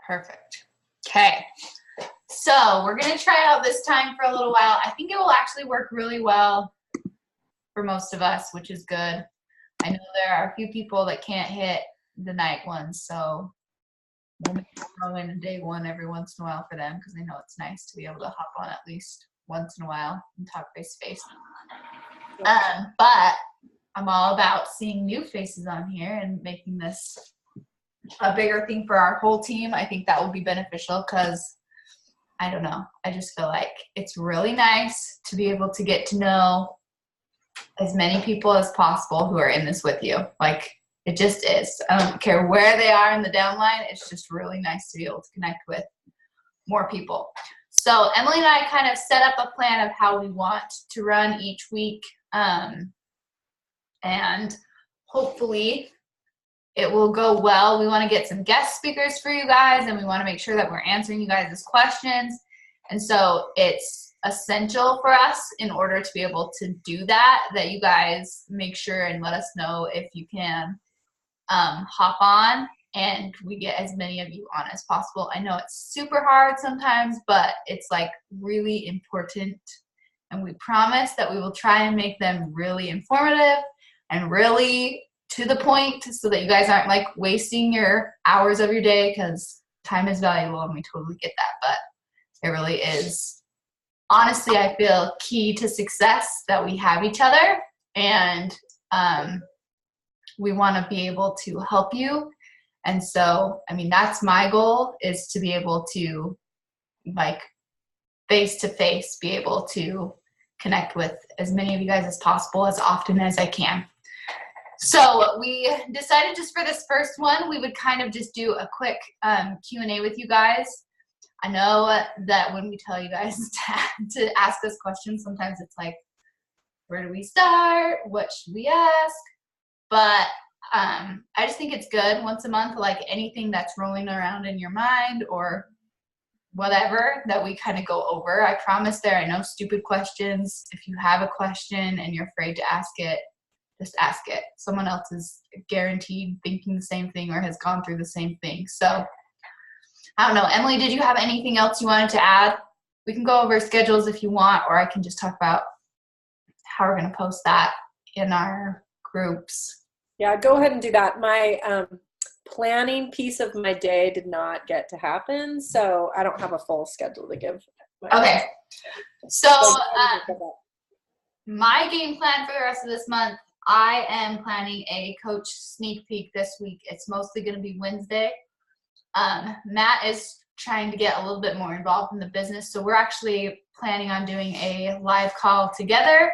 Perfect. Okay. So we're going to try out this time for a little while. I think it will actually work really well for most of us, which is good. I know there are a few people that can't hit the night ones, so we'll maybe throw in a day one every once in a while for them because I know it's nice to be able to hop on at least once in a while and talk face to face. But I'm all about seeing new faces on here and making this a bigger thing for our whole team. I think that will be beneficial because I don't know. I just feel like it's really nice to be able to get to know as many people as possible who are in this with you. Like, it just is. I don't care where they are in the downline. It's just really nice to be able to connect with more people. So Emily and I kind of set up a plan of how we want to run each week. And hopefully it will go well. We want to get some guest speakers for you guys, and we want to make sure that we're answering you guys' questions. And so it's essential for us in order to be able to do that you guys make sure and let us know if you can hop on and we get as many of you on as possible. I know it's super hard sometimes, but it's like really important. And we promise that we will try and make them really informative and really to the point so that you guys aren't like wasting your hours of your day, because time is valuable and we totally get that. But it really is, honestly, I feel key to success that we have each other, and we want to be able to help you. And so, I mean, that's my goal, is to be able to, like, face to face, be able to connect with as many of you guys as possible as often as I can. So we decided just for this first one, we would kind of just do a quick Q&A with you guys. I know that when we tell you guys to ask us questions, sometimes it's like, where do we start? What should we ask? But I just think it's good once a month, like anything that's rolling around in your mind or whatever, that we kind of go over. I promise there are no stupid questions. If you have a question and you're afraid to ask it, just ask it. Someone else is guaranteed thinking the same thing or has gone through the same thing. So I don't know. Emily, did you have anything else you wanted to add? We can go over schedules if you want, or I can just talk about how we're going to post that in our groups. Yeah, go ahead and do that. My planning piece of my day did not get to happen, so I don't have a full schedule to give. Okay. So my game plan for the rest of this month, I am planning a coach sneak peek this week. It's mostly going to be Wednesday. Matt is trying to get a little bit more involved in the business, so we're actually planning on doing a live call together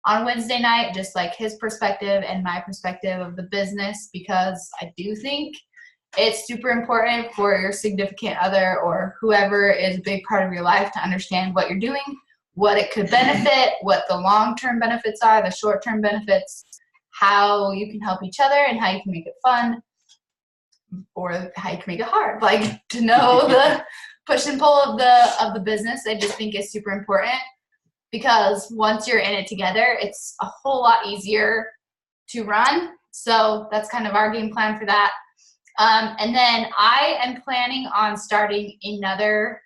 on Wednesday night, just like his perspective and my perspective of the business, because I do think it's super important for your significant other or whoever is a big part of your life to understand what you're doing, what it could benefit, what the long-term benefits are, the short-term benefits, how you can help each other and how you can make it fun, or how you can make it hard. Like, to know the push and pull of the business, I just think is super important, because once you're in it together, it's a whole lot easier to run. So that's kind of our game plan for that. And then I am planning on starting another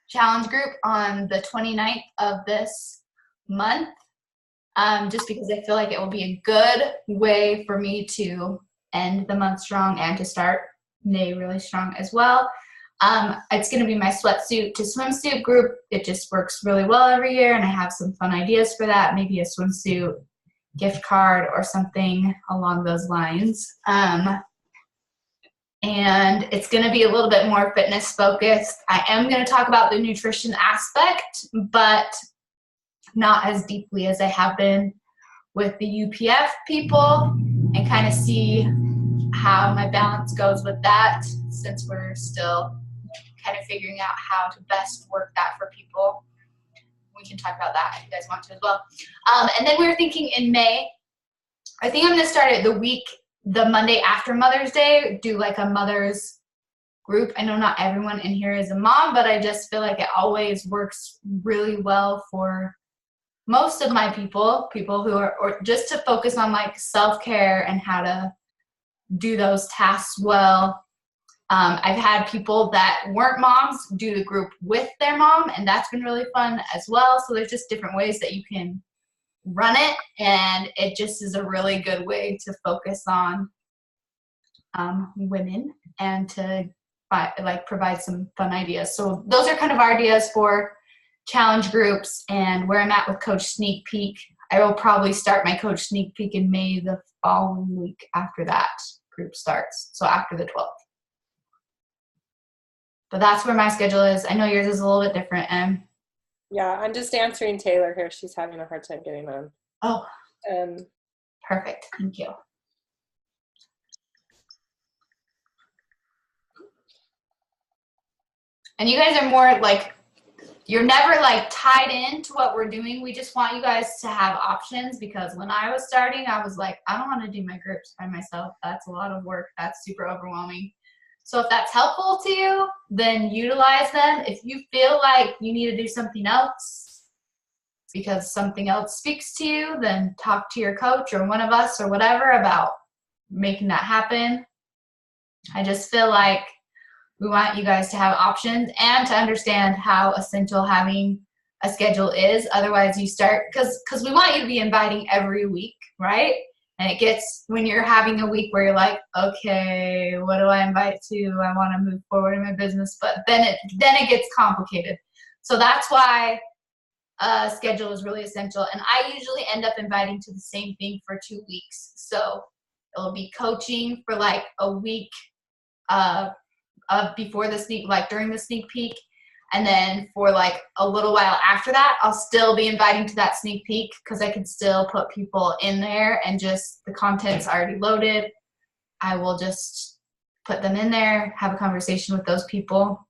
challenge group on the 29th of this month, just because I feel like it will be a good way for me to end the month strong and to start May really strong as well. It's going to be my sweatsuit to swimsuit group. It just works really well every year, and I have some fun ideas for that, maybe a swimsuit gift card or something along those lines. And it's going to be a little bit more fitness focused. I am going to talk about the nutrition aspect, but not as deeply as I have been with the UPF people, and kind of see how my balance goes with that, since we're still kind of figuring out how to best work that for people. We can talk about that if you guys want to as well. And then we're thinking in May, I think I'm going to start it the Monday after Mother's Day, do like a mother's group. I know not everyone in here is a mom, but I just feel like it always works really well for most of my people who are, or just to focus on like self-care and how to do those tasks well. I've had people that weren't moms do the group with their mom, and that's been really fun as well. So there's just different ways that you can run it, and it just is a really good way to focus on women and to provide some fun ideas. So those are kind of our ideas for challenge groups and where I'm at with Coach Sneak Peek. I will probably start my Coach Sneak Peek in May, the following week after that group starts. So after the 12th. But that's where my schedule is. I know yours is a little bit different, Em. Yeah, I'm just answering Taylor here. She's having a hard time getting on. Oh, perfect. Thank you. And you guys are more like, you're never like tied into what we're doing. We just want you guys to have options, because when I was starting, I was like, I don't want to do my groups by myself. That's a lot of work. That's super overwhelming. So if that's helpful to you, then utilize them. If you feel like you need to do something else because something else speaks to you, then talk to your coach or one of us or whatever about making that happen. I just feel like we want you guys to have options and to understand how essential having a schedule is. Otherwise you start, because we want you to be inviting every week, right? And it gets, when you're having a week where you're like, okay, what do I invite to? I want to move forward in my business, but then it gets complicated. So that's why a schedule is really essential. And I usually end up inviting to the same thing for 2 weeks. So it'll be coaching for like a week before the sneak, like during the sneak peek. And then for like a little while after that, I'll still be inviting to that sneak peek, because I can still put people in there and just the content's already loaded. I will just put them in there, have a conversation with those people.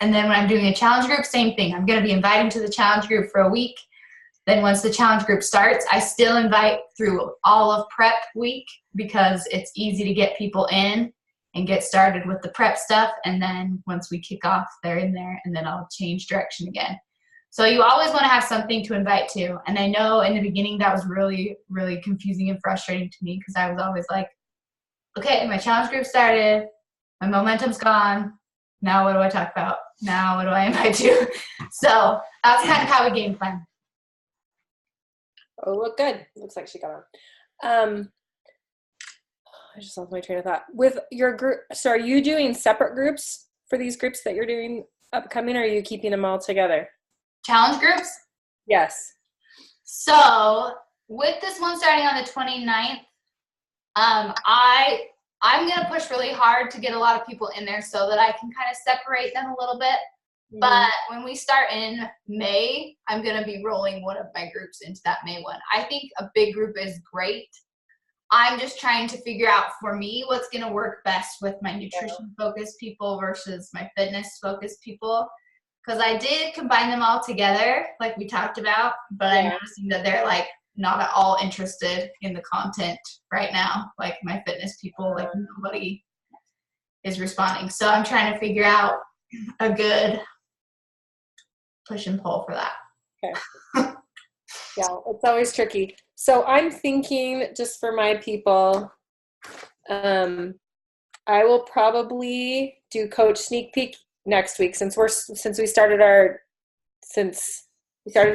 And then when I'm doing a challenge group, same thing. I'm going to be inviting to the challenge group for a week. Then once the challenge group starts, I still invite through all of prep week, because it's easy to get people in and get started with the prep stuff. And then once we kick off, they're in there, and then I'll change direction again. So you always want to have something to invite to. And I know in the beginning that was really, really confusing and frustrating to me, because I was always like, okay, my challenge group started, my momentum's gone. Now what do I talk about? Now what do I invite to? So that's kind of how we game plan. Oh, look good. Looks like she got on. I just lost my train of thought. With your group, so are you doing separate groups for these groups that you're doing upcoming, or are you keeping them all together? Challenge groups? Yes. So with this one starting on the 29th, I'm going to push really hard to get a lot of people in there so that I can kind of separate them a little bit. Mm-hmm. But when we start in May, I'm going to be rolling one of my groups into that May one. I think a big group is great. I'm just trying to figure out for me what's going to work best with my nutrition focused people versus my fitness focused people. Because I did combine them all together, like we talked about, but I'm noticing that they're like not at all interested in the content right now. Like my fitness people, like nobody is responding. So I'm trying to figure out a good push and pull for that. Okay. Yeah, it's always tricky. So I'm thinking, just for my people, I will probably do Coach Sneak Peek next week, since we started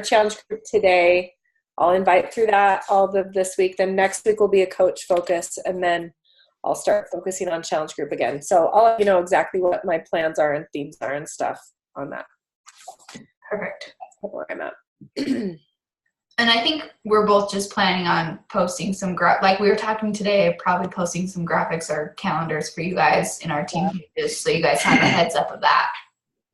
challenge group today. I'll invite through that all of this week. Then next week will be a coach focus, and then I'll start focusing on challenge group again. So I'll let you know exactly what my plans are and themes are and stuff on that. Perfect. That's where I'm at. And I think we're both just planning on posting some, like we were talking today, probably posting some graphics or calendars for you guys in our team pages, so you guys have a heads up of that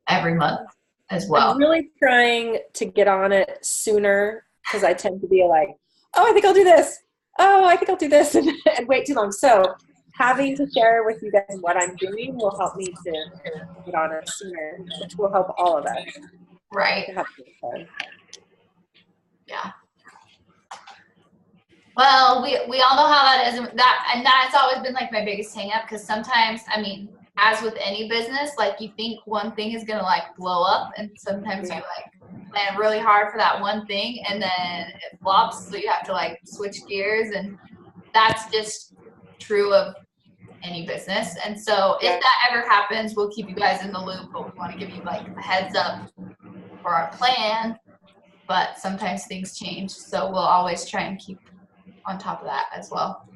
every month as well. I'm really trying to get on it sooner, because I tend to be like, oh, I think I'll do this. Oh, I think I'll do this, and wait too long. So having to share with you guys what I'm doing will help me to get on it sooner, which will help all of us. Right. Yeah. Well, we all know how that is, and that's always been like my biggest hang up, because sometimes, I mean, as with any business, like you think one thing is gonna like blow up, and sometimes you like plan really hard for that one thing, and then it flops, so you have to like switch gears, and that's just true of any business. And so if that ever happens, we'll keep you guys in the loop, but we want to give you like a heads up for our plan. But sometimes things change, so we'll always try and keep on top of that as well.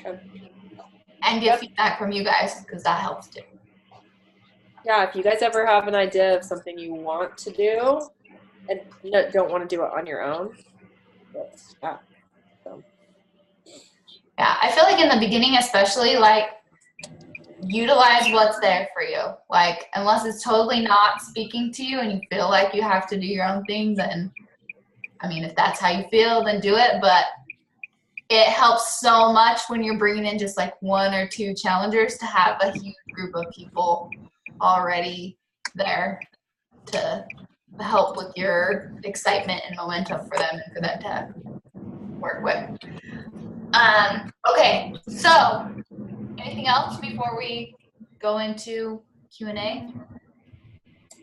Okay. And get feedback from you guys, because that helps too. Yeah, if you guys ever have an idea of something you want to do and don't want to do it on your own, yeah. So. Yeah, I feel like in the beginning especially, like, utilize what's there for you. Like, unless it's totally not speaking to you and you feel like you have to do your own thing, then, I mean, if that's how you feel, then do it. But it helps so much when you're bringing in just like 1 or 2 challengers to have a huge group of people already there to help with your excitement and momentum for them and for them to work with. Okay, so anything else before we go into Q&A?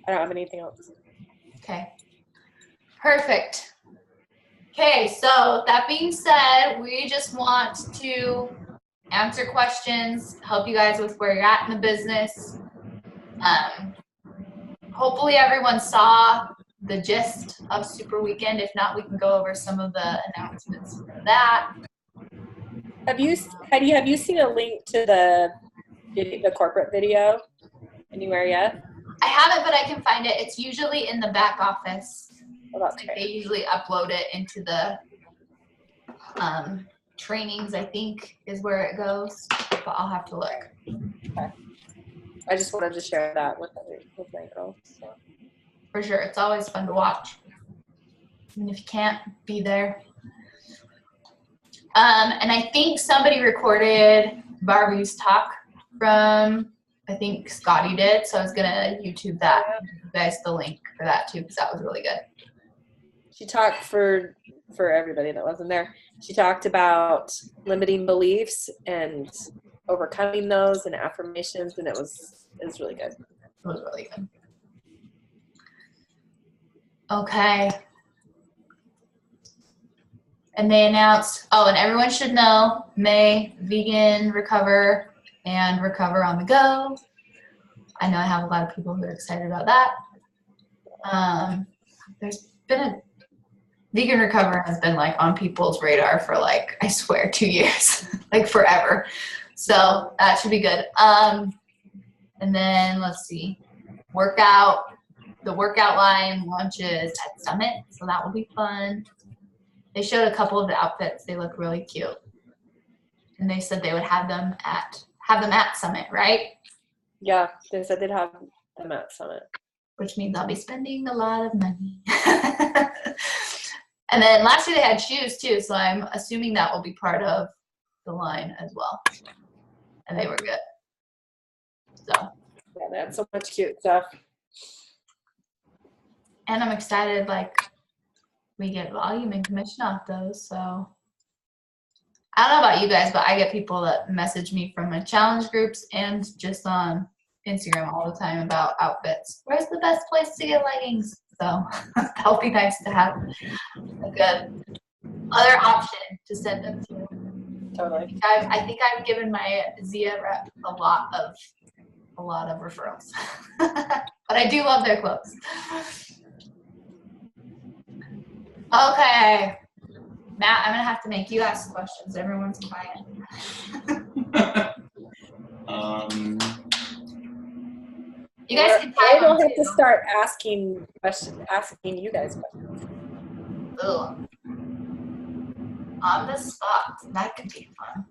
I don't have anything else. Okay, perfect. Okay, so that being said, we just want to answer questions, help you guys with where you're at in the business. Hopefully everyone saw the gist of Super Weekend. If not, we can go over some of the announcements for that. Have you seen a link to the corporate video anywhere yet? I haven't, but I can find it. It's usually in the back office. Oh, that's Like great. they usually upload it into the trainings, I think, is where it goes. But I'll have to look. Okay. I just wanted to share that with my girls. So. For sure. It's always fun to watch. And if you can't, be there. And I think somebody recorded Barbie's talk from, I think Scotty did. So I was going to YouTube that. Give you guys the link for that too, because that was really good. She talked for everybody that wasn't there. She talked about limiting beliefs and overcoming those and affirmations, and it was really good. It was really good. Okay. And they announced, and everyone should know, May Vegan Recover and Recover on the Go. I know I have a lot of people who are excited about that. There's been Vegan Recover has been like on people's radar for like, I swear, 2 years, like forever. So that should be good. And then let's see, the workout line launches at Summit, so that will be fun. They showed a couple of the outfits. They look really cute. And they said they would have them at Summit, right? Yeah, they said they'd have them at Summit. Which means I'll be spending a lot of money. And then last year they had shoes too, so I'm assuming that will be part of the line as well. And they were good. So. Yeah, they had so much cute stuff. And I'm excited, like, we get volume and commission off those, so. I don't know about you guys, but I get people that message me from my challenge groups and just on Instagram all the time about outfits. Where's the best place to get leggings? So that'll be nice to have a good other option to send them to. Totally. I think I've given my Zia rep a lot of referrals. But I do love their clothes. Okay. Matt, I'm gonna have to make you ask questions. Everyone's quiet. You guys can I tag will them have too. to start asking you guys questions. Ugh. On the spot. That could be fun.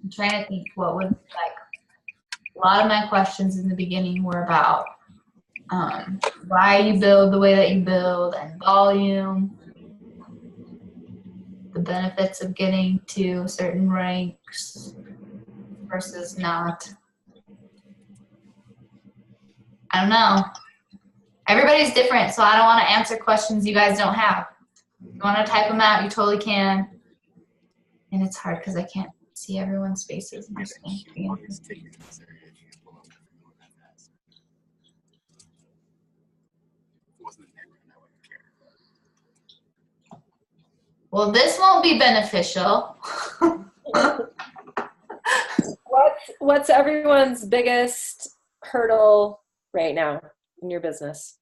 I'm trying to think what would, like, a lot of my questions in the beginning were about why you build the way that you build and volume, the benefits of getting to certain ranks versus not. I don't know. Everybody's different, so I don't want to answer questions you guys don't have. If you want to type them out, you totally can. And it's hard because I can't see everyone's faces. Well, this won't be beneficial. What's everyone's biggest hurdle right now in your business?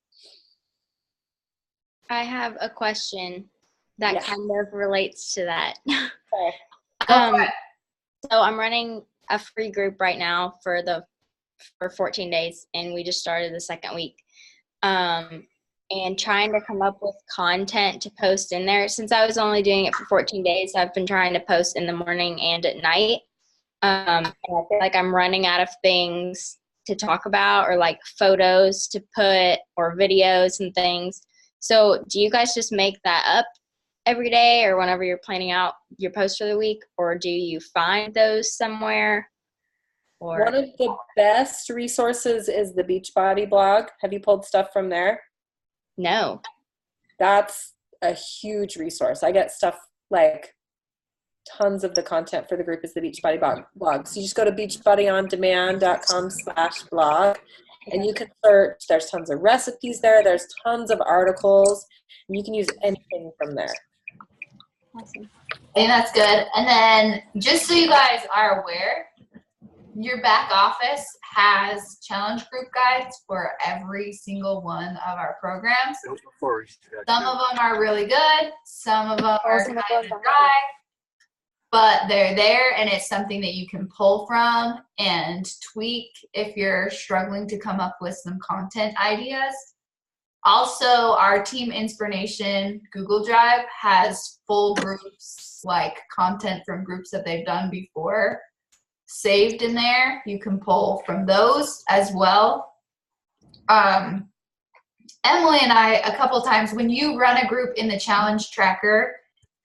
I have a question that Yes. kind of relates to that. Okay. Go for it. So I'm running a free group right now for 14 days, and we just started the second week. And trying to come up with content to post in there. Since I was only doing it for 14 days, I've been trying to post in the morning and at night. And I feel like I'm running out of things to talk about, or like photos to put, or videos and things. So do you guys just make that up every day, or whenever you're planning out your posts for the week, or do you find those somewhere? Or One of the best resources is the Beachbody blog. Have you pulled stuff from there? no? That's a huge resource. I get stuff like tons of the content for the group is the Beachbody blog. So you just go to beachbodyondemand.com/blog and you can search. There's tons of recipes there. There's tons of articles. And you can use anything from there. Awesome. I think that's good. And then just so you guys are aware, your back office has challenge group guides for every single one of our programs. Some of them are really good. Some of them are kind of dry. But they're there, and it's something that you can pull from and tweak if you're struggling to come up with some content ideas. Also, our Team Inspiration Google Drive has full groups, like content from groups that they've done before, saved in there. You can pull from those as well. Emily and I, a couple times, when you run a group in the challenge tracker,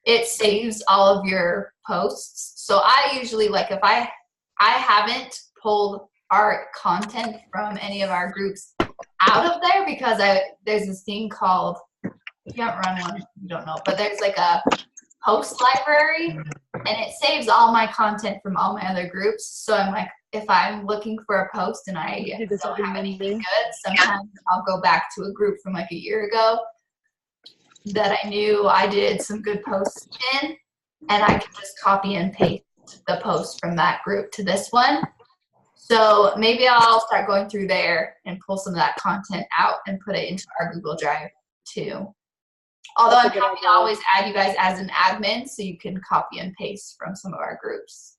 it saves all of your posts. So I usually, like, if I haven't pulled our content from any of our groups out of there, because there's this thing called, if you haven't run one, you don't know, but there's like a post library, and it saves all my content from all my other groups. So I'm like, if I'm looking for a post and I don't have anything good, sometimes I'll go back to a group from like a year ago that I knew I did some good posts in, and I can just copy and paste the post from that group to this one. So maybe I'll start going through there and pull some of that content out and put it into our Google Drive too. Although I'm happy to always add you guys as an admin, so you can copy and paste from some of our groups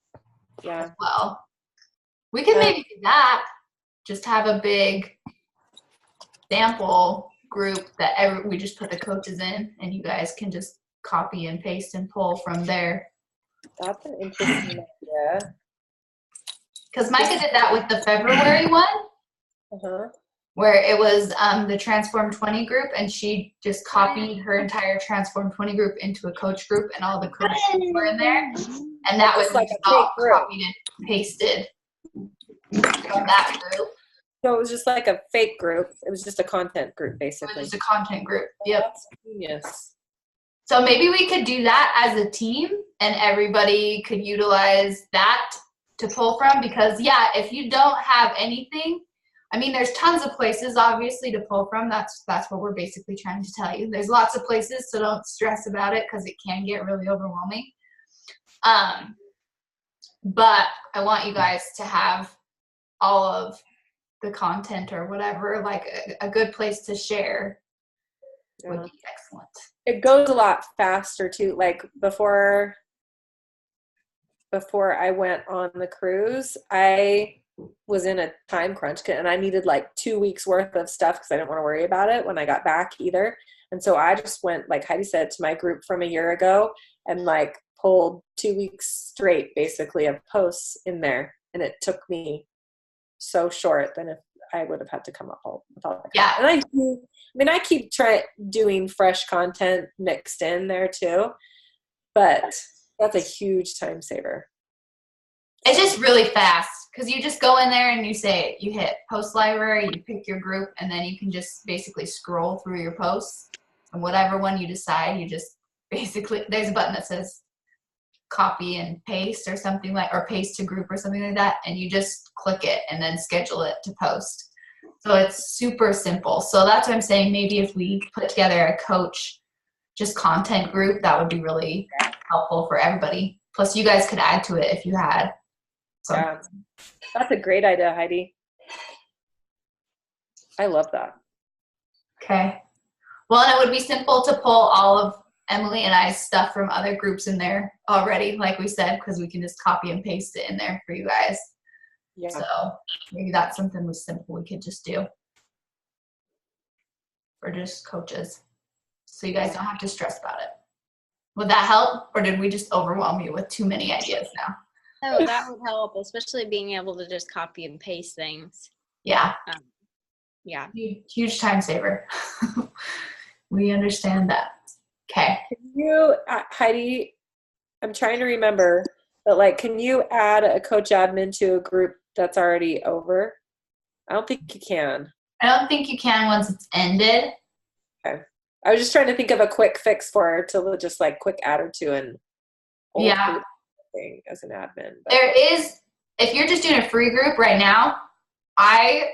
as well. We can maybe do that. Just have a big sample group that we just put the coaches in, and you guys can just copy and paste and pull from there. That's an interesting idea. Because Micah did that with the February one, where it was the Transform 20 group, and she just copied her entire Transform 20 group into a coach group, and all the coaches were in there. And that was like all copied and pasted from that group. So it was just like a fake group. It was just a content group, It was basically. just a content group. Yep. That's genius. So maybe we could do that as a team, and everybody could utilize that to pull from, because yeah, if you don't have anything, I mean, there's tons of places obviously to pull from. That's what we're basically trying to tell you. There's lots of places, so don't stress about it, because it can get really overwhelming. But I want you guys to have all of the content or whatever, like a good place to share would be excellent. It goes a lot faster too. Like before I went on the cruise, I was in a time crunch, and I needed like 2 weeks worth of stuff because I didn't want to worry about it when I got back either. And so I just went, like Heidi said, to my group from a year ago and like pulled 2 weeks straight basically of posts in there. And it took me so short than if I would have had to come up with all that. Yeah. And I keep doing fresh content mixed in there too, but that's a huge time saver. It's just really fast, because you just go in there and you hit post library, you pick your group, and then you can just basically scroll through your posts, and whatever one you decide, you just basically, there's a button that says copy and paste or something or paste to group or something like that, and you just click it and then schedule it to post. So it's super simple. So that's what I'm saying. Maybe if we put together a coach just content group, that would be really helpful for everybody. Plus, you guys could add to it if you had some. Yeah. That's a great idea, Heidi. I love that. Okay. Well, and it would be simple to pull all of Emily and I's stuff from other groups in there already, like we said, because we can just copy and paste it in there for you guys. Yeah. So maybe that's something was simple we could just do for just coaches, so you guys don't have to stress about it. Would that help, or did we just overwhelm you with too many ideas now? Oh, that would help, especially being able to just copy and paste things. Yeah. Yeah. Huge time saver. We understand that. Okay. Can you, Heidi, I'm trying to remember, but like, can you add a coach admin to a group that's already over? I don't think you can. I don't think you can once it's ended. Okay. I was just trying to think of a quick fix for her to just like quick add her to an old group thing as an admin. But. There is, if you're just doing a free group right now, I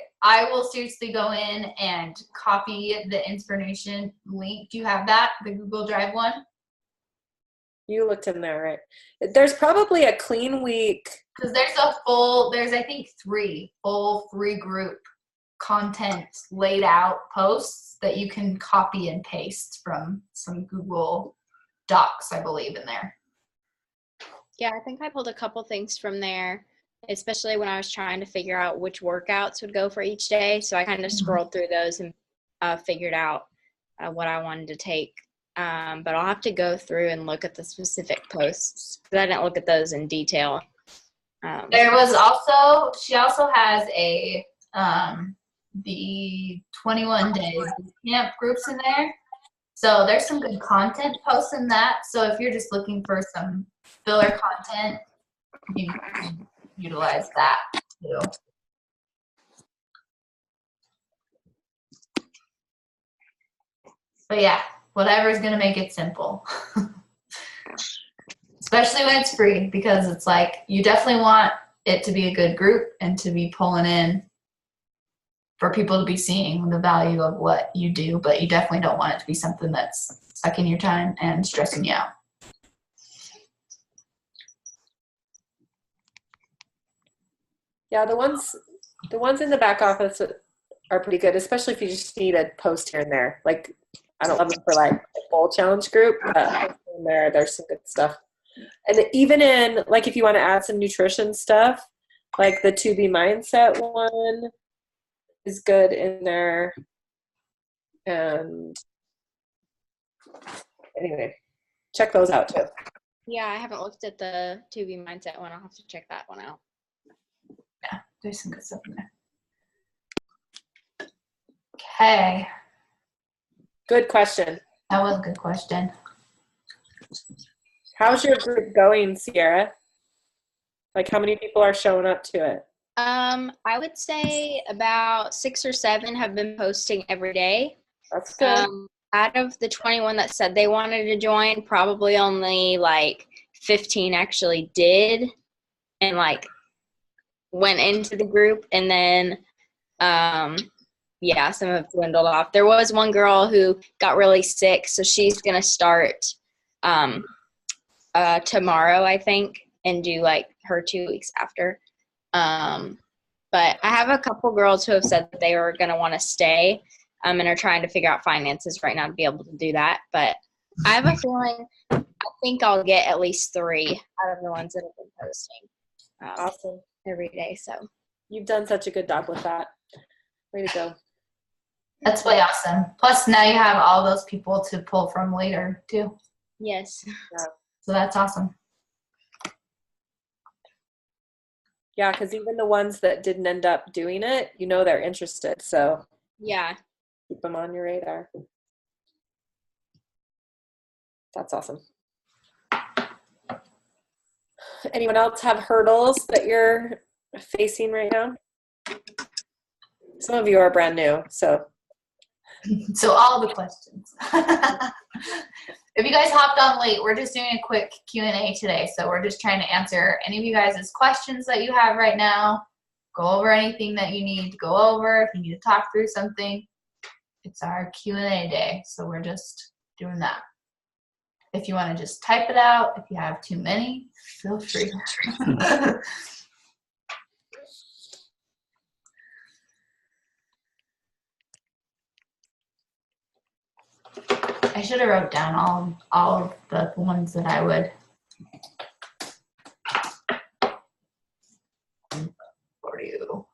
will seriously go in and copy the inspiration link. Do you have that, the Google Drive one? You looked in there, right? There's probably a clean week. Because there's I think full free group content laid out posts that you can copy and paste from some Google Docs, I believe, in there. Yeah, I think I pulled a couple things from there, especially when I was trying to figure out which workouts would go for each day. So I kind of scrolled through those and figured out what I wanted to take. But I'll have to go through and look at the specific posts because I didn't look at those in detail. There was also, she also has the 21 days camp groups in there. So there's some good content posts in that. So if you're just looking for some filler content, you can utilize that too. But yeah, whatever's going to make it simple. Especially when it's free, because it's like you definitely want it to be a good group and to be pulling in for people to be seeing the value of what you do, but you definitely don't want it to be something that's sucking your time and stressing you out. Yeah, the ones in the back office are pretty good, especially if you just need a post here and there. Like, I don't love them for like a full challenge group, but in there's some good stuff. And even in, like, if you want to add some nutrition stuff, like the 2B Mindset one is good in there. And anyway, check those out too. Yeah, I haven't looked at the 2B Mindset one. I'll have to check that one out. Yeah, there's some good stuff in there. Okay. Good question. That was a good question. How's your group going, Sierra? Like, how many people are showing up to it? I would say about 6 or 7 have been posting every day. That's good. Out of the 21 that said they wanted to join, probably only like 15 actually did and like went into the group. And then, yeah, some have dwindled off. There was one girl who got really sick, so she's going to start tomorrow, I think, and do like her 2 weeks after. But I have a couple girls who have said that they are going to want to stay and are trying to figure out finances right now to be able to do that. But I have a feeling I think I'll get at least 3 out of the ones that have been posting Awesome. every day. So You've done such a good job with that. Way to go. That's way awesome. Plus, now you have all those people to pull from later, too. yes. So that's awesome. Yeah, because even the ones that didn't end up doing it, you know they're interested. So Yeah. keep them on your radar. That's awesome. Anyone else have hurdles that you're facing right now? Some of you are brand new, so. So all the questions. If you guys hopped on late, we're just doing a quick Q&A today. So we're just trying to answer any of you guys' questions that you have right now. Go over anything that you need to go over. If you need to talk through something, it's our Q&A day. So we're just doing that. If you want to just type it out, if you have too many, feel free. I should have wrote down all of the ones that I would for you.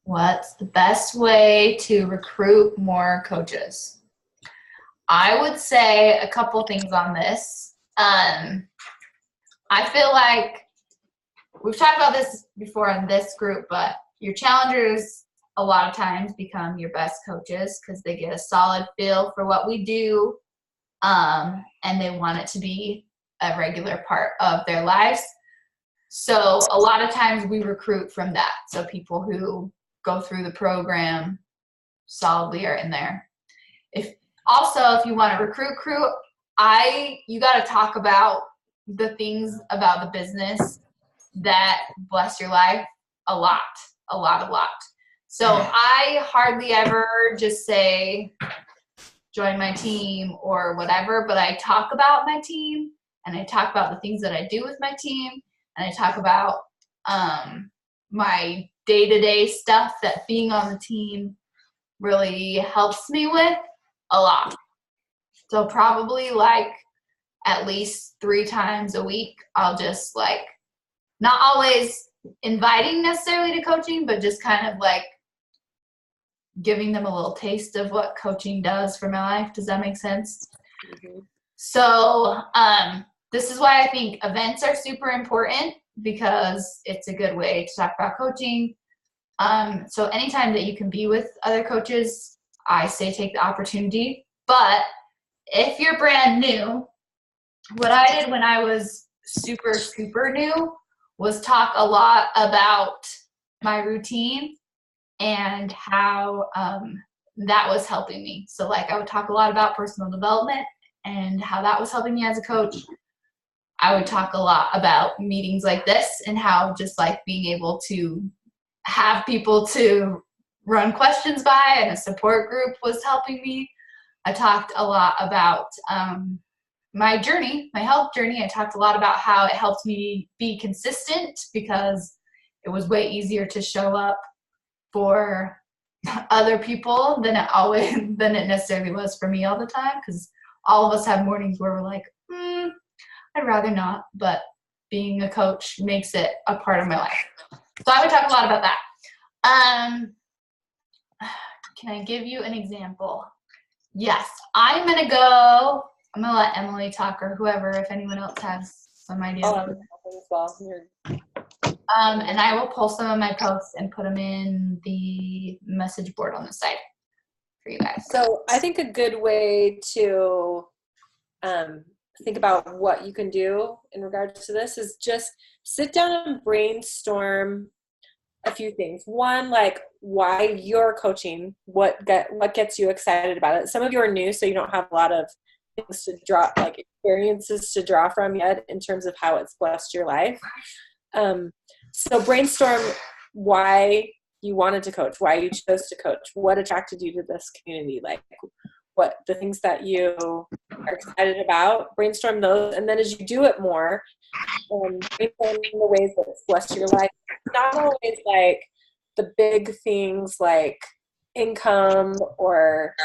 What's the best way to recruit more coaches? I would say a couple things on this. I feel like we've talked about this before in this group, but your challengers a lot of times become your best coaches because they get a solid feel for what we do, and they want it to be a regular part of their lives. So a lot of times we recruit from that. So people who go through the program solidly are in there. If you want to recruit, you got to talk about the things about the business that bless your life a lot. So I hardly ever just say join my team or whatever, but I talk about my team and I talk about the things that I do with my team, and I talk about my day-to-day stuff that being on the team really helps me with a lot. So probably like at least 3 times a week, I'll just like, not always inviting necessarily to coaching, but just kind of like giving them a little taste of what coaching does for my life. Does that make sense? Mm-hmm. So this is why I think events are super important, because it's a good way to talk about coaching. So anytime that you can be with other coaches, I say take the opportunity. But if you're brand new, what I did when I was super, super new was talk a lot about my routine and how that was helping me. So like I would talk a lot about personal development and how that was helping me as a coach. I would talk a lot about meetings like this and how just like being able to have people to run questions by and a support group was helping me. I talked a lot about my journey, my health journey. I talked a lot about how it helped me be consistent, because it was way easier to show up for other people than it necessarily was for me all the time, because all of us have mornings where we're like, I'd rather not, but being a coach makes it a part of my life. So I would talk a lot about that. Can I give you an example? Yes, I'm going to let Emily talk, or whoever, if anyone else has some ideas. As well. And I will pull some of my posts and put them in the message board on the site for you guys. So I think a good way to think about what you can do in regards to this is just sit down and brainstorm a few things. One, like why you're coaching, what gets you excited about it. Some of you are new, so you don't have a lot of things to draw, like experiences to draw from yet in terms of how it's blessed your life. So brainstorm why you wanted to coach, why you chose to coach, what attracted you to this community, like what the things that you are excited about, brainstorm those. And then as you do it more, brainstorm the ways that it's blessed your life. Not always like the big things like income or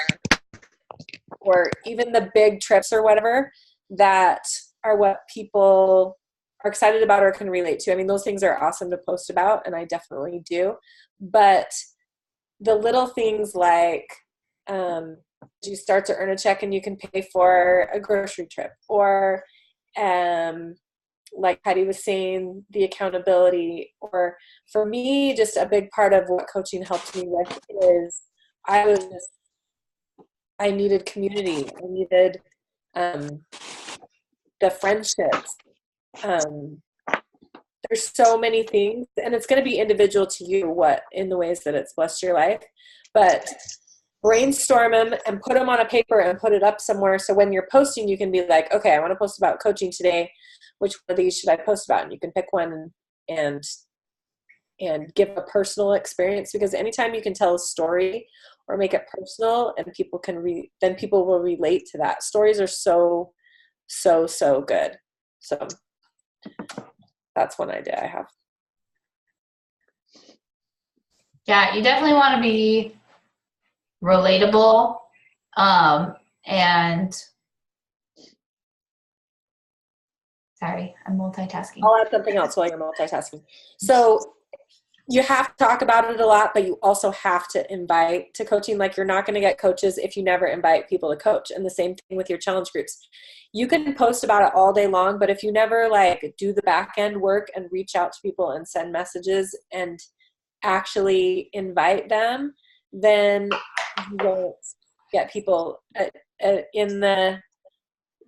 even the big trips or whatever that are what people are excited about or can relate to. I mean, those things are awesome to post about, and I definitely do. But the little things like you start to earn a check and you can pay for a grocery trip, or like Heidi was saying, the accountability. Or for me, just a big part of what coaching helped me with is I needed community. I needed the friendships. There's so many things, and it's going to be individual to you what in the ways that it's blessed your life, but brainstorm them and put them on a paper and put it up somewhere. So when you're posting, you can be like, okay, I want to post about coaching today. Which one of these should I post about? And you can pick one and give a personal experience, because anytime you can tell a story or make it personal, and people can then people will relate to that. Stories are so good. So that's one idea I have. Yeah, you definitely want to be relatable, and sorry, I'm multitasking. I'll add something else while you're multitasking. So you have to talk about it a lot, but you also have to invite to coaching. Like, you're not going to get coaches if you never invite people to coach. And the same thing with your challenge groups. You can post about it all day long, but if you never like do the back end work and reach out to people and send messages and actually invite them, then you won't get people. In the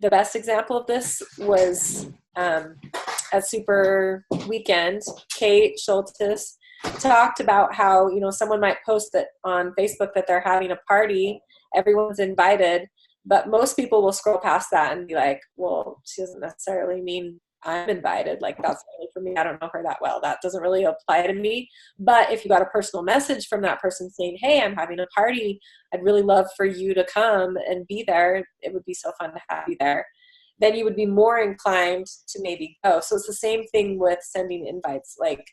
best example of this was at Super Weekend, Kate Schultes talked about how, someone might post that on Facebook that they're having a party, everyone's invited, but most people will scroll past that and be like, well, she doesn't necessarily mean I'm invited. Like, that's really for me. I don't know her that well. That doesn't really apply to me. But if you got a personal message from that person saying, hey, I'm having a party, I'd really love for you to come and be there, it would be so fun to have you there, then you would be more inclined to maybe go. So it's the same thing with sending invites. Like,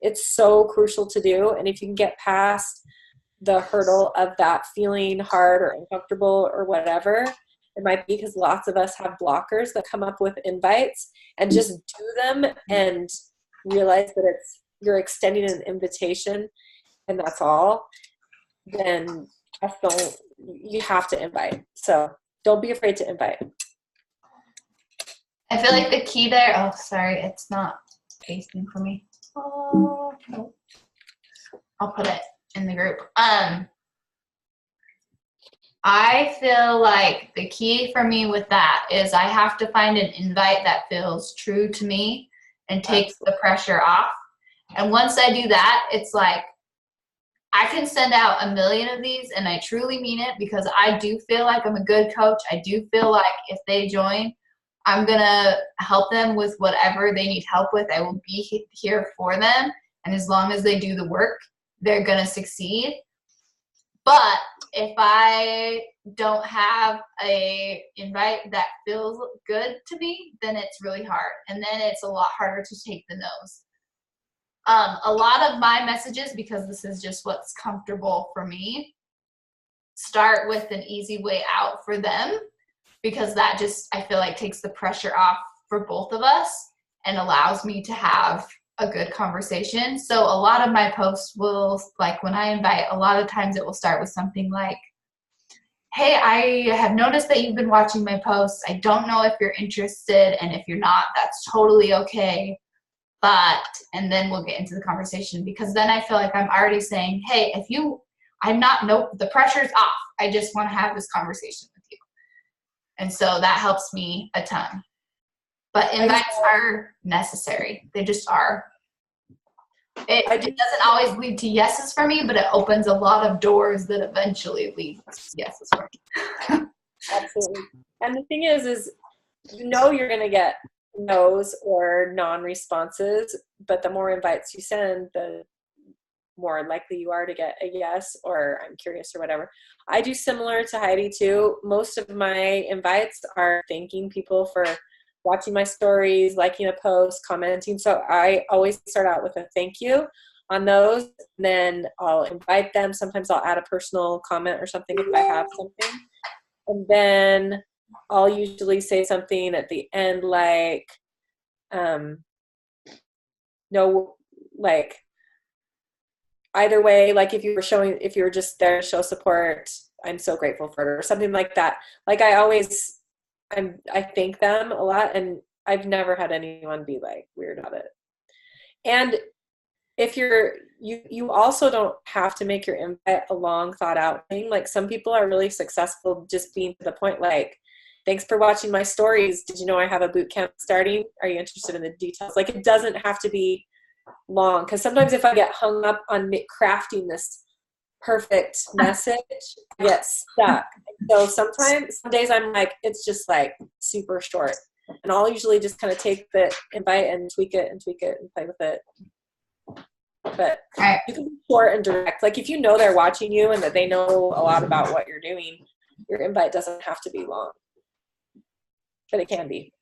it's so crucial to do. And if you can get past the hurdle of that feeling hard or uncomfortable or whatever, it might be because lots of us have blockers that come up with invites, and just do them and realize that you're extending an invitation and that's all, then you have to invite. So don't be afraid to invite. I feel like the key there, oh, sorry, it's not pasting for me. Oh, no. I'll put it in the group. I feel like the key for me with that is I have to find an invite that feels true to me and takes the pressure off. And once I do that, it's like I can send out 1 million of these, and I truly mean it, because I do feel like I'm a good coach. I do feel like if they join, I'm going to help them with whatever they need help with. I will be here for them. And as long as they do the work, they're going to succeed. But if I don't have a invite that feels good to me, then it's really hard. And then it's a lot harder to take the no's. A lot of my messages, because this is just what's comfortable for me, start with an easy way out for them, because that just, I feel like, takes the pressure off for both of us and allows me to have a good conversation. So a lot of my posts will, like when I invite, a lot of times it will start with something like, hey, I have noticed that you've been watching my posts. I don't know if you're interested, and if you're not, that's totally okay. But, and then we'll get into the conversation, because then I feel like I'm already saying, hey, the pressure's off. I just want to have this conversation with you. And so that helps me a ton. But invites are necessary. They just are. It doesn't always lead to yeses for me, but it opens a lot of doors that eventually lead to yeses for me. Absolutely. And the thing is you're going to get no's or non-responses, but the more invites you send, the more likely you are to get a yes or I'm curious or whatever. I do similar to Heidi too. Most of my invites are thanking people for watching my stories, liking a post, commenting. So I always start out with a thank you on those. And then I'll invite them. Sometimes I'll add a personal comment or something if I have something. And then I'll usually say something at the end like, no, like, either way, like if you were just there to show support, I'm so grateful for it, or something like that. Like I thank them a lot, and I've never had anyone be like weird about it. And if you also don't have to make your invite a long thought out thing. Like, some people are really successful just being to the point, like, thanks for watching my stories. Did you know I have a boot camp starting? Are you interested in the details? Like, it doesn't have to be long, because sometimes if I get hung up on crafting this perfect message, I get stuck. So some days I'm like, it's just like super short, and I'll usually just kind of take the invite and tweak it and play with it. But Right. you can be short and direct. Like if you know they're watching you and that they know a lot about what you're doing, your invite doesn't have to be long, but it can be.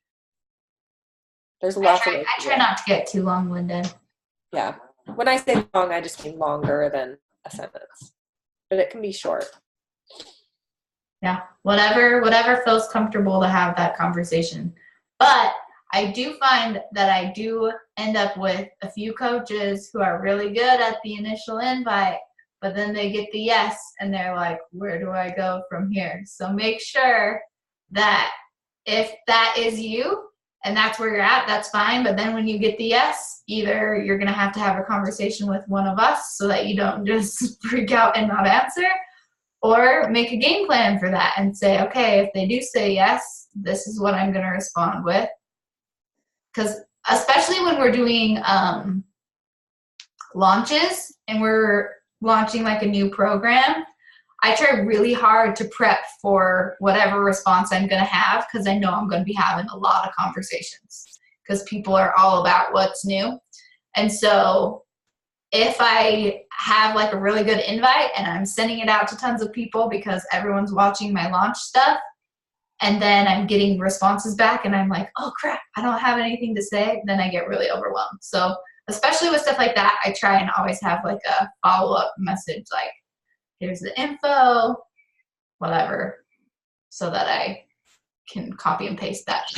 There's lots of ways. I try not to get too long-winded. Yeah. When I say long, I just mean longer than a sentence, but it can be short. Yeah, whatever feels comfortable to have that conversation. But I do find that I do end up with a few coaches who are really good at the initial invite, but then they get the yes and they're like, where do I go from here? So make sure that if that is you and that's where you're at, that's fine. But then when you get the yes, either you're going to have a conversation with one of us so that you don't just freak out and not answer, or make a game plan for that and say, okay, if they do say yes, this is what I'm going to respond with. Because especially when we're doing launches and we're launching like a new program, I try really hard to prep for whatever response I'm going to have, because I know I'm going to be having a lot of conversations because people are all about what's new. And so if I have like a really good invite and I'm sending it out to tons of people because everyone's watching my launch stuff, and then I'm getting responses back and I'm like, oh crap, I don't have anything to say, then I get really overwhelmed. So especially with stuff like that, I try and always have like a follow-up message, like, here's the info, whatever, so that I can copy and paste that.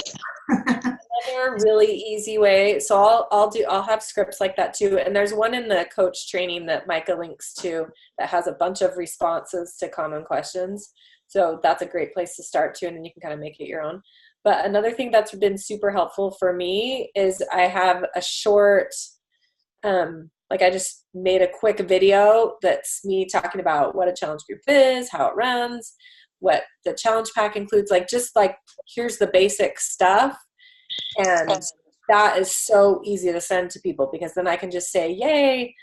Another really easy way. So I'll have scripts like that too. And there's one in the coach training that Micah links to that has a bunch of responses to common questions. So that's a great place to start too, and then you can kind of make it your own. But another thing that's been super helpful for me is I have a short, like I just made a quick video that's me talking about what a challenge group is, how it runs, what the challenge pack includes, like just like here's the basic stuff. And that is so easy to send to people, because then I can just say, yay,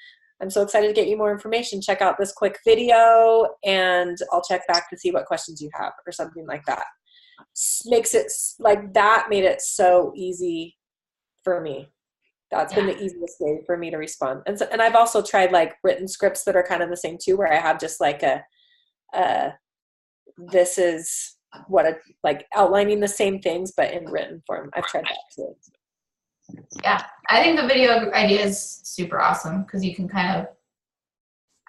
I'm so excited to get you more information. Check out this quick video and I'll check back to see what questions you have, or something like that. Makes it like that, made it so easy for me. That's been the easiest way for me to respond. And I've also tried like written scripts that are kind of the same too, where I have just like this is what like outlining the same things, but in written form. I've tried that too. Yeah, I think the video idea is super awesome because you can kind of,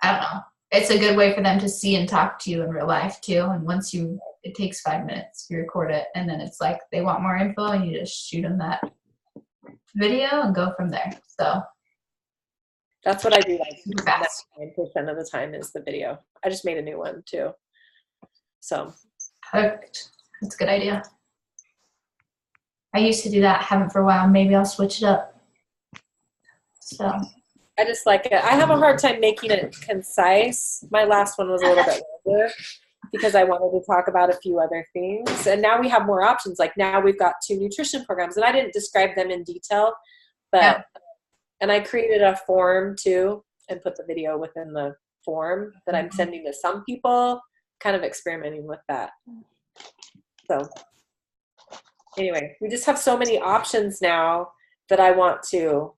I don't know, it's a good way for them to see and talk to you in real life too. And once it takes 5 minutes, you record it, and then it's like they want more info and you just shoot them that video and go from there. So that's what I do like super fast. 9% of the time is the video. I just made a new one too. So Perfect. That's a good idea. I used to do that, haven't for a while. Maybe I'll switch it up. So I just like it. I have a hard time making it concise. My last one was a little bit longer because I wanted to talk about a few other things. And now we have more options. Like now we've got 2 nutrition programs, and I didn't describe them in detail, but and I created a form too and put the video within the form that I'm sending to some people, kind of experimenting with that. So anyway, we just have so many options now that I want to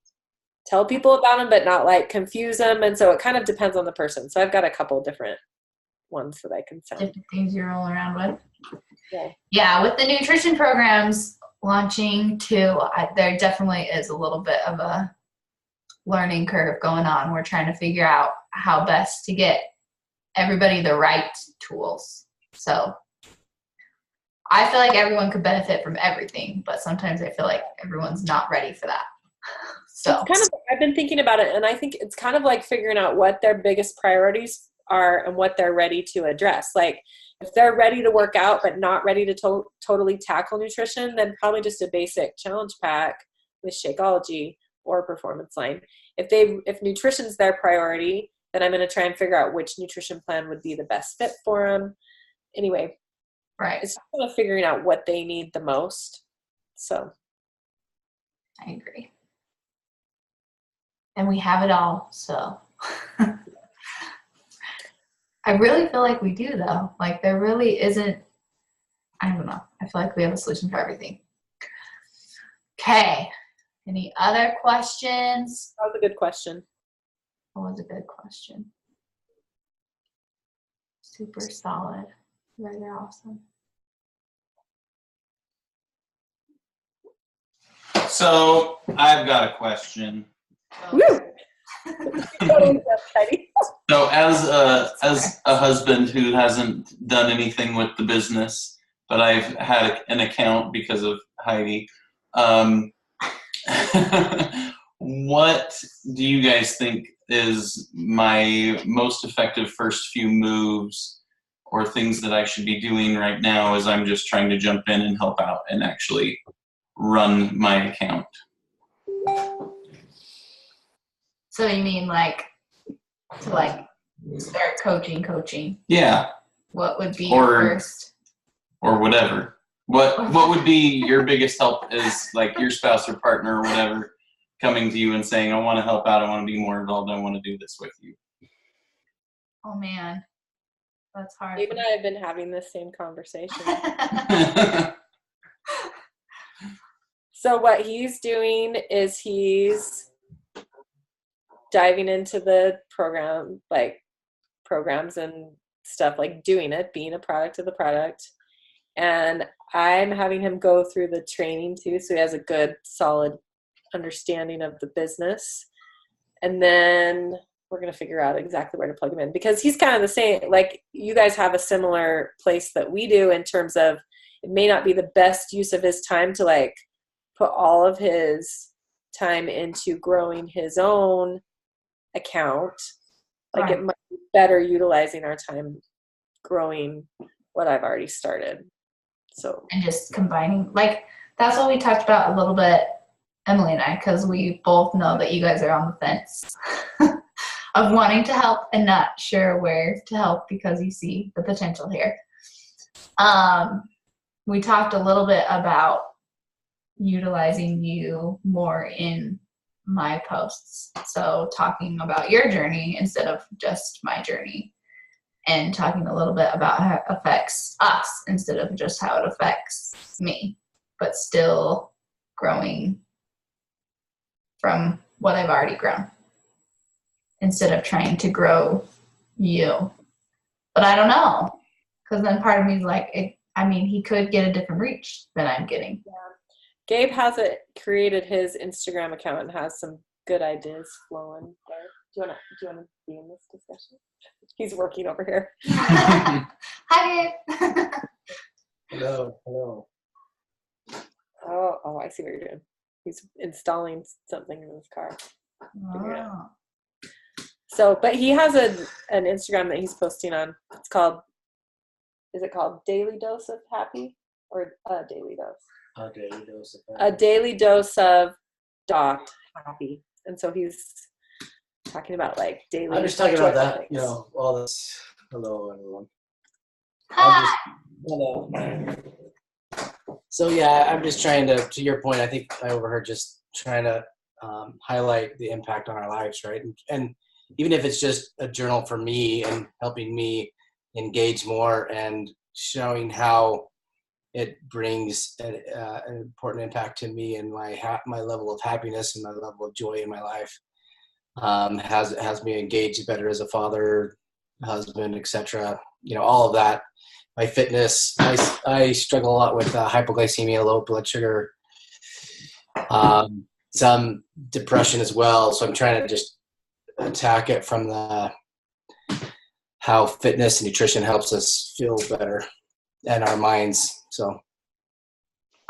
tell people about them, but not like confuse them. And so it kind of depends on the person. So I've got a couple different ones that I can send. Different things you roll around with. Yeah. Yeah, with the nutrition programs launching too, there definitely is a little bit of a learning curve going on. We're trying to figure out how best to get everybody the right tools. So I feel like everyone could benefit from everything, but sometimes I feel like everyone's not ready for that. So it's kind of, I've been thinking about it, and I think it's kind of like figuring out what their biggest priorities are and what they're ready to address. Like if they're ready to work out but not ready to totally tackle nutrition, then probably just a basic challenge pack with Shakeology or Performance Line. If nutrition's their priority, then I'm going to try and figure out which nutrition plan would be the best fit for them. Anyway, right. It's kind of figuring out what they need the most. So I agree. And we have it all, so. I really feel like we do, though. Like, there really isn't, I don't know. I feel like we have a solution for everything. Okay. Any other questions? That was a good question. That was a good question. Super solid. You guys are awesome. So I've got a question. Woo! So as a husband who hasn't done anything with the business, but I've had an account because of Heidi, what do you guys think is my most effective first few moves or things that I should be doing right now as I'm just trying to jump in and help out and actually run my account? So you mean like to like start coaching? Yeah. What would be Or- your first? Or whatever. What would be your biggest help is like your spouse or partner or whatever coming to you and saying, I want to help out, I want to be more involved, I want to do this with you. Oh man, that's hard. Dave and I have been having this same conversation. So what he's doing is he's diving into the programs and stuff, like doing it, being a product of the product. And I'm having him go through the training too, so he has a good, solid understanding of the business. And then we're going to figure out exactly where to plug him in, because he's kind of the same, like you guys have a similar place that we do in terms of it may not be the best use of his time to like put all of his time into growing his own account. Like Right. It might be better utilizing our time growing what I've already started. So And just combining, like that's what we talked about a little bit, Emily and I, because we both know that you guys are on the fence of wanting to help and not sure where to help because you see the potential here. We talked a little bit about utilizing you more in my posts. So talking about your journey instead of just my journey, and talking a little bit about how it affects us instead of just how it affects me, but still growing from what I've already grown instead of trying to grow you. But I don't know, because then part of me is like, he could get a different reach than I'm getting. Gabe has created his Instagram account and has some good ideas flowing there. Do you want to be in this discussion? He's working over here. Hi, Gabe. Hello. Oh, I see what you're doing. He's installing something in his car. Wow. So, but he has an Instagram that he's posting on. It's called, is it called Daily Dose of Happy or A Daily Dose? A daily dose of A Daily Dose of Happy. And so he's talking about like daily. I'm just talking about joyful that, things. all this. Hello, everyone. Hi. Hello. So yeah, I'm just trying to your point, I think I overheard just trying to highlight the impact on our lives, right? And even if it's just a journal for me and helping me engage more and showing how it brings an important impact to me and my level of happiness and my level of joy in my life, has me engaged better as a father, husband, etc. All of that. My fitness, I struggle a lot with hypoglycemia, low blood sugar, some depression as well. So I'm trying to just attack it from how fitness and nutrition helps us feel better and our minds. So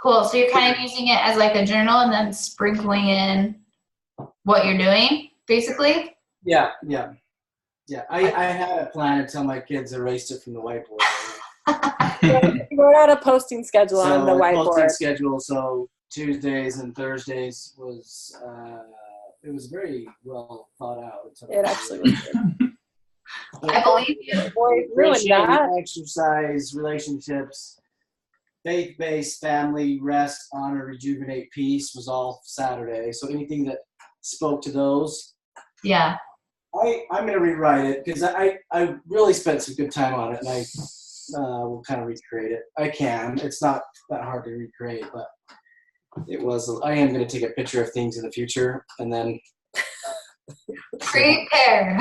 Cool. So you're kind of using it as like a journal and then sprinkling in what you're doing, basically? yeah. I had a plan until my kids erased it from the whiteboard. We're on a posting schedule on the Posting whiteboard. schedule. So Tuesdays and Thursdays was it was very well thought out. It actually was good. I believe you. Boy, ruined that. Exercise, relationships, faith-based, family, rest, honor, rejuvenate, peace was all Saturday. So anything that spoke to those, Yeah. I'm going to rewrite it because I really spent some good time on it, and I will kind of recreate it. I can. It's not that hard to recreate, but I am going to take a picture of things in the future and then Prepare.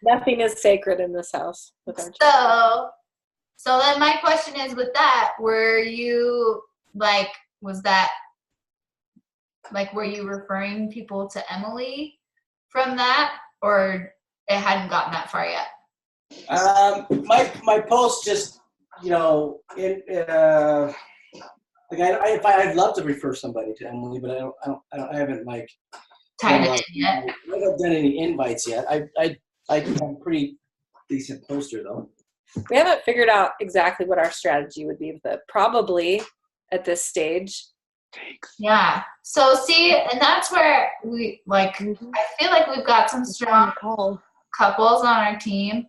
Nothing is sacred in this house with our children. So then my question is, with that, were you like, was that like, were you referring people to Emily from that, or it hadn't gotten that far yet? My post just, you know, like I'd love to refer somebody to Emily, but I haven't like Tied it in yet. I haven't done any invites yet. I'm a pretty decent poster though. We haven't figured out exactly what our strategy would be with it. Probably at this stage. Yeah. So see, and that's where we like. I feel like we've got some strong couples on our team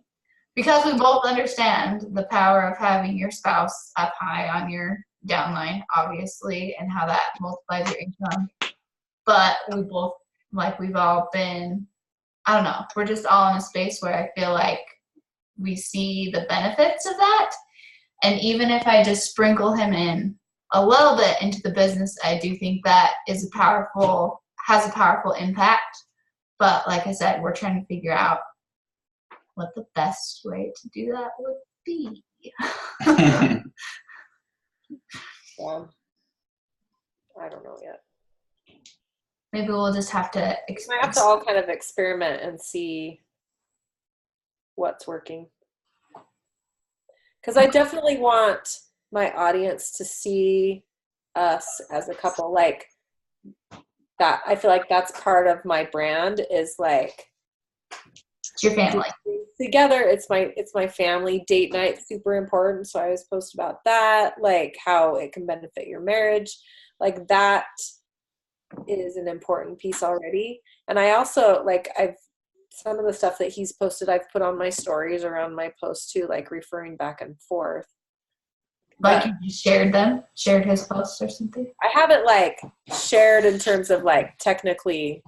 because we both understand the power of having your spouse up high on your downline, obviously, and how that multiplies your income. But we both we've all been. I don't know. We're just all in a space where I feel like we see the benefits of that. And even if I just sprinkle him in a little bit into the business, I do think that has a powerful impact. But like I said, we're trying to figure out what the best way to do that would be. Yeah. I don't know yet. Maybe we'll just have to We might have to all kind of experiment and see what's working. Because I definitely want my audience to see us as a couple like that. I feel like that's part of my brand is like it's your family together. It's my family. Date night, super important. So I always post about that, like how it can benefit your marriage. Like that is an important piece already. And I also some of the stuff that he's posted, I've put on my stories around my posts too, like referring back and forth. Like you shared his posts or something? I haven't like shared in terms of like technically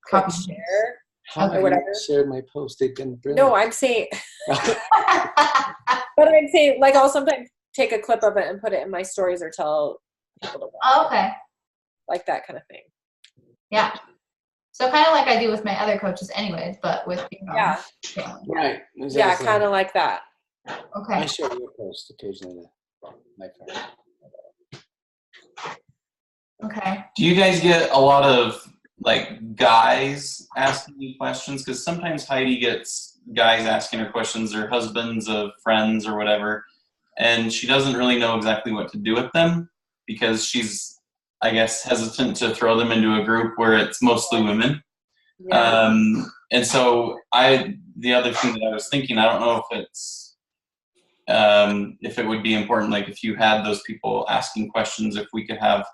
click share or whatever. Shared my post. They've been brilliant. No, I'm saying, but I'm saying like I'll sometimes take a clip of it and put it in my stories or tell people to watch. Oh, okay. Like that kind of thing. Yeah. So kind of like I do with my other coaches anyways, but with yeah. family. Right. Exactly. Yeah, kind of like that. Okay. I share your post occasionally with my friends. Okay. Do you guys get a lot of like guys asking you questions? Because sometimes Heidi gets guys asking her questions, or husbands of friends or whatever, and she doesn't really know exactly what to do with them because she's, I guess, hesitant to throw them into a group where it's mostly women. Yeah. And so the other thing that I was thinking, I don't know if it's, if it would be important, like if you had those people asking questions, if we could have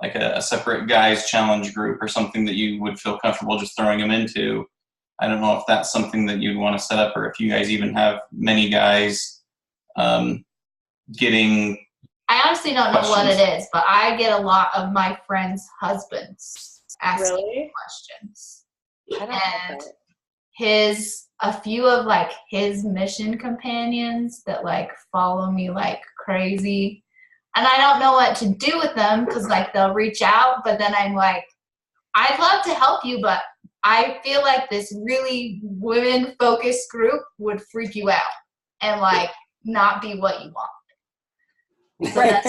like a separate guys challenge group or something that you would feel comfortable just throwing them into. I don't know if that's something that you'd want to set up, or if you guys even have many guys getting. I honestly don't know what it is, but I get a lot of my friends' husbands asking me questions. I don't know And that. a few of like his mission companions that like follow me like crazy. And I don't know what to do with them because like they'll reach out, but then I'm like, I'd love to help you, but I feel like this really women-focused group would freak you out and like not be what you want. Right.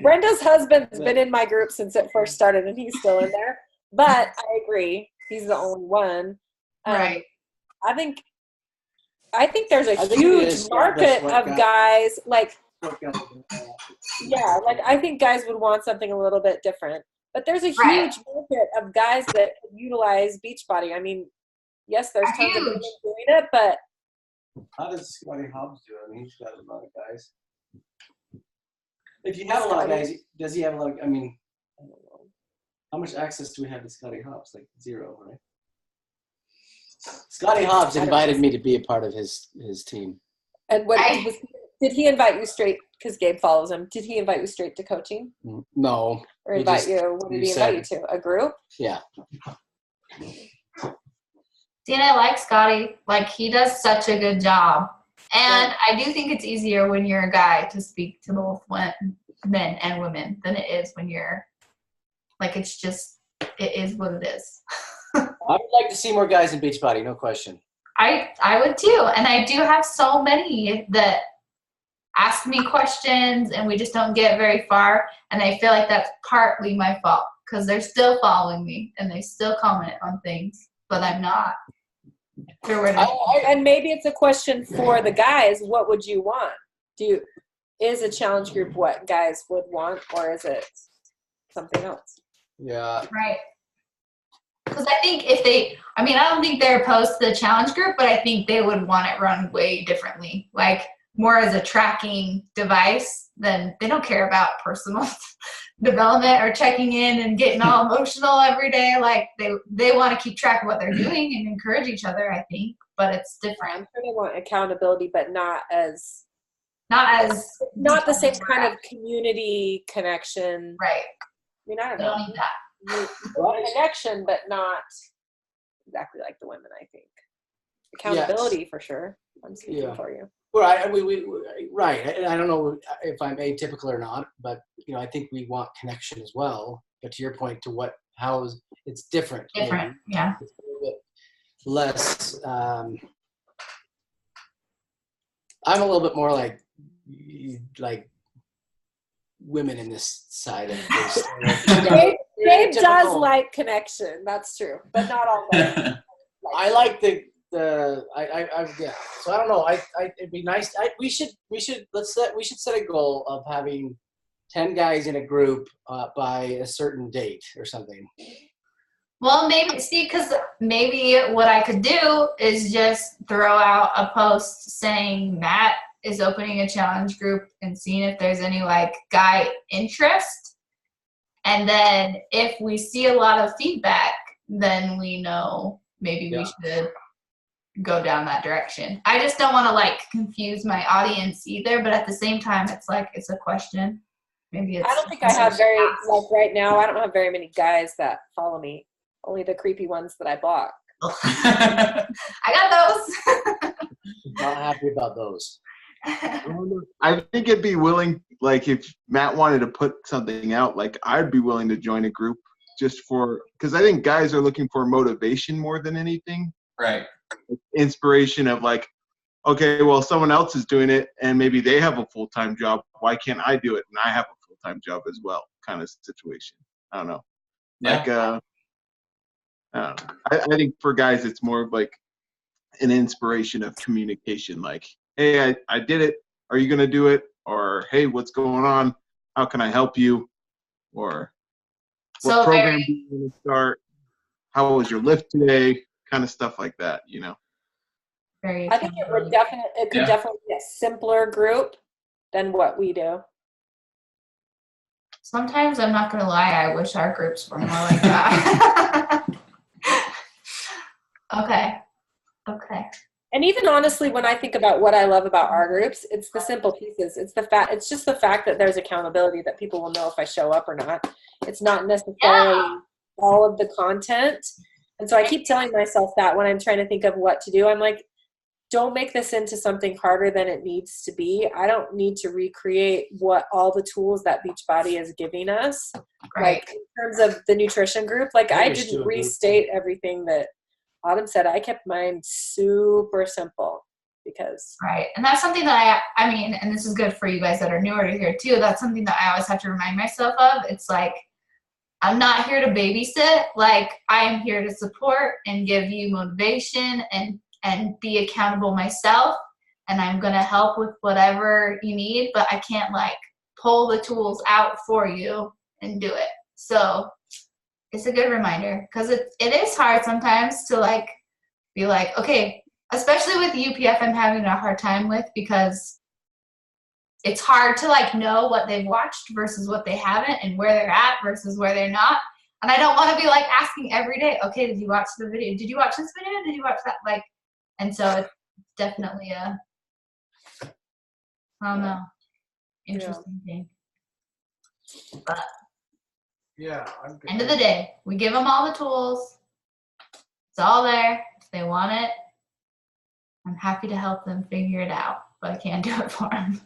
Brenda's husband's been in my group since it first started, and he's still in there. But I agree, he's the only one. Right. I think there's a huge market of guys like. Yeah, like I think guys would want something a little bit different. But there's a huge market of guys that utilize Beachbody. I mean, yes, there's tons of women doing it, but how does Scotty Hobbs do it? I mean, he's got a lot of guys. If you have a lot of guys, does he have a lot of, I mean, I don't know. How much access do we have to Scotty Hobbs? Like 0, right? Scotty Hobbs invited me to be a part of his team. And what did he invite you straight, because Gabe follows him, did he invite you straight to coaching? No. Or invite you, what did he invite you to? A group? Yeah. See, and I like Scotty. Like, he does such a good job. And I do think it's easier when you're a guy to speak to both men and women than it is when you're, like, it's just it is what it is. I would like to see more guys in Beachbody, no question. I would too. And I do have so many that ask me questions and we just don't get very far. And I feel like that's partly my fault because they're still following me and they still comment on things, but I'm not. And maybe it's a question for the guys. What would you want? Is a challenge group what guys would want, or is it something else? Yeah. Right. Because I think I don't think they're opposed to the challenge group, but I think they would want it run way differently. Like more as a tracking device than they don't care about personal development or checking in and getting all emotional every day. Like they want to keep track of what they're doing and encourage each other, I think, but it's different. I'm sure they want accountability, but not the same kind of community connection. Right. I mean, I don't They know. don't need that. Connection, but not exactly like the women, I think. Accountability for sure. I'm speaking for you. Right. Right. And I don't know if I'm atypical or not, but I think we want connection as well. But to your point, how is it's different. Different. Yeah. It's a little bit less. I'm a little bit more like women in this side of this. Dave does like connection. That's true, but not all. I like yeah. So I don't know. It'd be nice. We should set a goal of having 10 guys in a group by a certain date or something. Well, because maybe what I could do is just throw out a post saying Matt is opening a challenge group and seeing if there's any guy interest. And then if we see a lot of feedback, then we know maybe we should go down that direction. I just don't want to confuse my audience either, but at the same time, it's a question. Maybe it's. I don't think I have right now, I don't have very many guys that follow me. Only the creepy ones that I block. I got those. Not happy about those. I think it'd be willing, if Matt wanted to put something out, I'd be willing to join a group just because I think guys are looking for motivation more than anything. Right. Inspiration of okay, well, someone else is doing it and maybe they have a full-time job. Why can't I do it? And I have a full-time job as well, kind of situation. I don't know. Yeah. I don't know. I think for guys, it's more of an inspiration of communication. Hey, I did it. Are you going to do it? Or, hey, what's going on? How can I help you? Or what program do you want to start? How was your lift today? Kind of stuff like that, I think it could definitely be a simpler group than what we do. Sometimes, I'm not going to lie, I wish our groups were more like that. Okay. And even honestly, when I think about what I love about our groups, it's the simple pieces. It's just the fact that there's accountability, that people will know if I show up or not. It's not necessarily all of the content. And so I keep telling myself that when I'm trying to think of what to do, I'm like, don't make this into something harder than it needs to be. I don't need to recreate all the tools that Beachbody is giving us. Right. In terms of the nutrition group, I didn't restate everything that Autumn said. I kept mine super simple because. Right. And that's something that and this is good for you guys that are newer to here too. That's something that I always have to remind myself of. It's I'm not here to babysit. I am here to support and give you motivation and be accountable myself. And I'm going to help with whatever you need, but I can't pull the tools out for you and do it. So it's a good reminder because it is hard sometimes to be okay, especially with UPF, I'm having a hard time with because it's hard to know what they've watched versus what they haven't and where they're at versus where they're not. And I don't want to be asking every day, okay, did you watch the video? Did you watch this video? Did you watch that? And so it's definitely I don't know, interesting thing. But end of the day, we give them all the tools. It's all there. If they want it, I'm happy to help them figure it out, but I can't do it for them.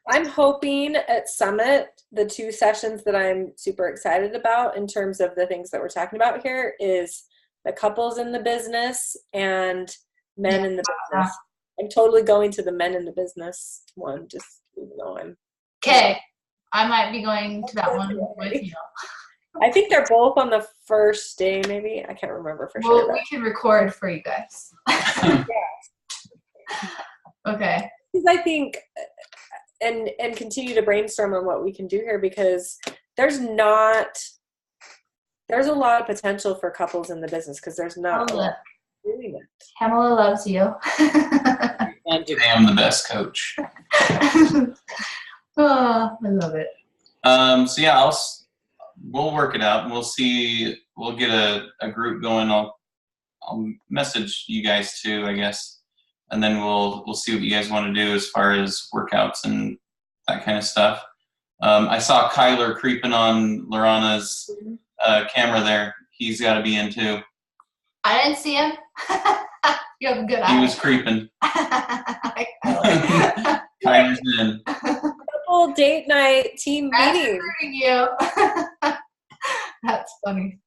I'm hoping at Summit, the 2 sessions that I'm super excited about in terms of the things that we're talking about here is the couples in the business and men in the business. I'm totally going to the men in the business one, just even though I'm. Okay, I might be going to that one with you. I think they're both on the first day, maybe. I can't remember for Well, sure. we can record for you guys. Okay. Because I think, and continue to brainstorm on what we can do here, because there's a lot of potential for couples in the business because there's not a lot doing it. Pamela loves you. I am the best coach. Oh, I love it. So yeah, we'll work it out. We'll see. We'll get a group going. I'll message you guys too, I guess, and then we'll see what you guys want to do as far as workouts and that kind of stuff. I saw Kyler creeping on Lorana's camera there. He's got to be in too. I didn't see him. You have a good eye. He was creeping. Kyler's in. Couple date night team meeting. You. That's funny.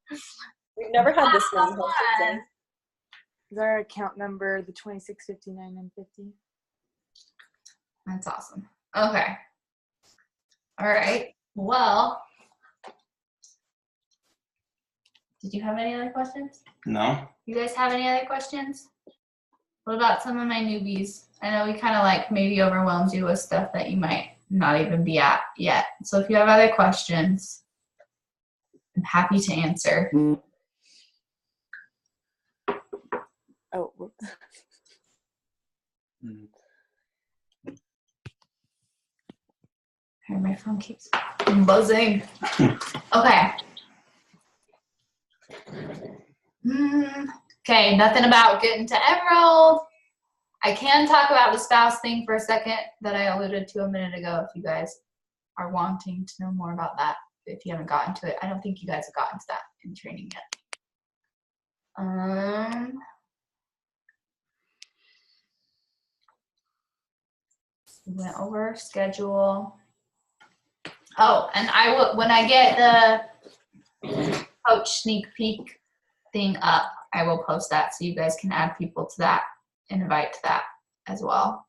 We've never had this one hosted. Is our account number the 2659 and 50? That's awesome. Okay. All right. Well, did you have any other questions? No. You guys have any other questions? What about some of my newbies? I know we kind of like maybe overwhelmed you with stuff that you might not even be at yet. So if you have other questions, I'm happy to answer. Oh, whoops. My phone keeps buzzing. Okay. Okay, nothing about getting to Emerald. I can talk about the spouse thing for a second that I alluded to a minute ago if you guys are wanting to know more about that. If you haven't gotten to it, I don't think you guys have gotten to that in training yet. We went over schedule. Oh, and I will, when I get the coach sneak peek thing up, I will post that so you guys can add people to that and invite to that as well.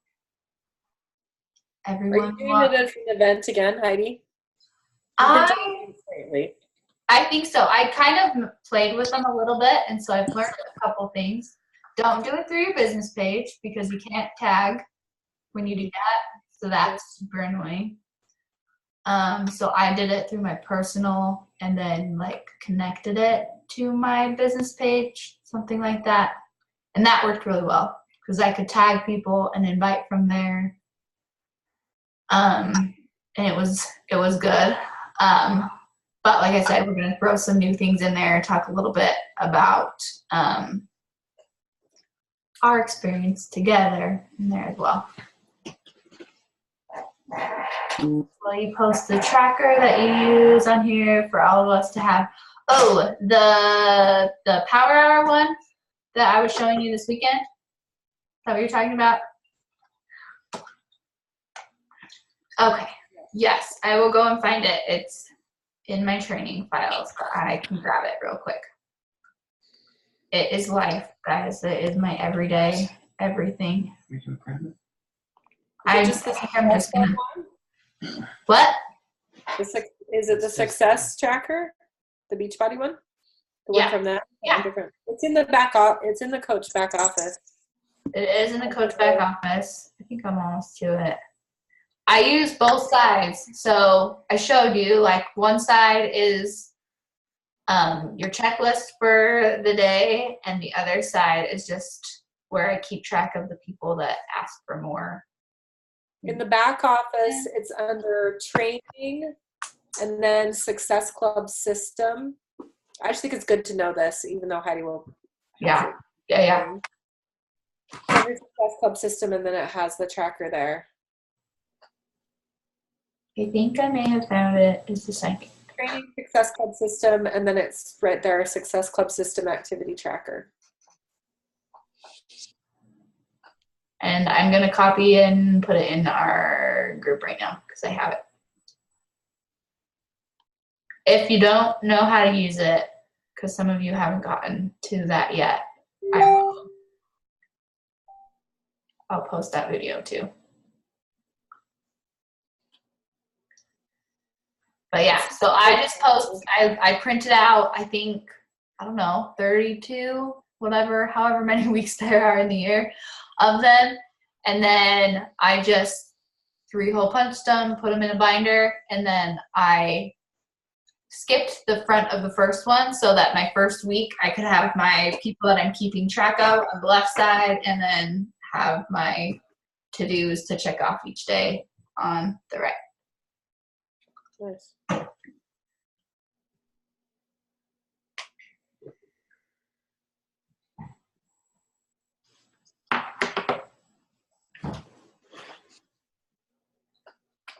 Everyone. Are you doing it as an event again, Heidi? I think so. I kind of played with them a little bit, and so I've learned a couple things. Don't do it through your business page because you can't tag when you do that, so that's super annoying. So I did it through my personal and then like connected it to my business page, something like that. And that worked really well because I could tag people and invite from there. And it was good. But like I said, we're going to throw some new things in there and talk a little bit about our experience together in there as well. Well, you post the tracker that you use on here for all of us to have. Oh, the Power Hour one that I was showing you this weekend. Is that what you're talking about? Okay. Yes, I will go and find it. It's in my training files, but I can grab it real quick. It is life, guys. It is my everyday everything. We can grab it. I'm just gonna. What? Is it the success tracker? The Beachbody one? The one from that? Yeah. Different. It's in the it's in the coach back office. It is in the coach back office. I think I'm almost to it. I use both sides. So I showed you, like, one side is your checklist for the day, and the other side is just where I keep track of the people that ask for more. In the back office, it's under training and then Success Club system. I just think it's good to know this, even though Heidi will. Yeah. Under Success Club system, and then it has the tracker there. I think I may have found it. It's a second. Training Success Club system, and then it's right there, Success Club system activity tracker. And I'm going to copy and put it in our group right now because I have it. If you don't know how to use it, because some of you haven't gotten to that yet, I'll post that video too. But yeah, so I just I printed out, I think, I don't know, 32, whatever, however many weeks there are in the year of them. And then I just 3-hole punched them, put them in a binder, and then I skipped the front of the first one so that my first week I could have my people that I'm keeping track of on the left side and then have my to-dos to check off each day on the right. Nice.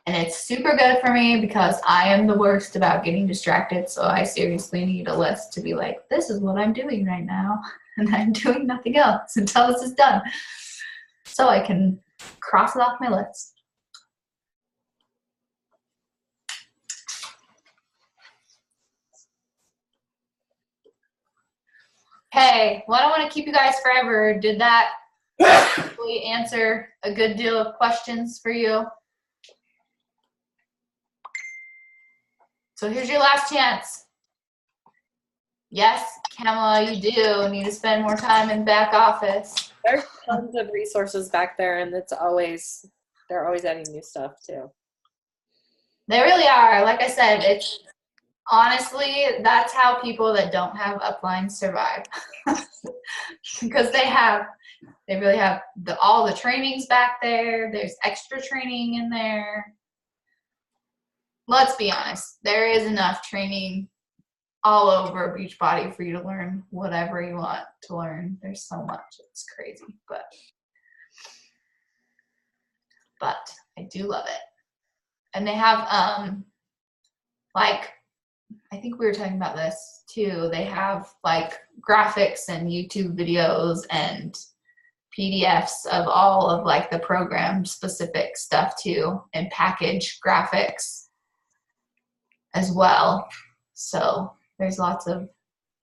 And it's super good for me because I am the worst about getting distracted. So I seriously need a list to be like, this is what I'm doing right now. And I'm doing nothing else until this is done. So I can cross it off my list. Okay, well, I don't want to keep you guys forever. Did that hopefully answer a good deal of questions for you? So here's your last chance. Yes, Kamala, you do need to spend more time in back office. There's tons of resources back there, and they're always adding new stuff too. They really are. Like I said, it's honestly, that's how people that don't have uplines survive. Because they really have all the trainings back there. There's extra training in there. Let's be honest, there is enough training all over Beachbody for you to learn whatever you want to learn. There's so much, it's crazy, but I do love it. And they have, like, I think we were talking about this too. They have like graphics and YouTube videos and PDFs of all of like the program specific stuff too, and package graphics as well. So there's lots of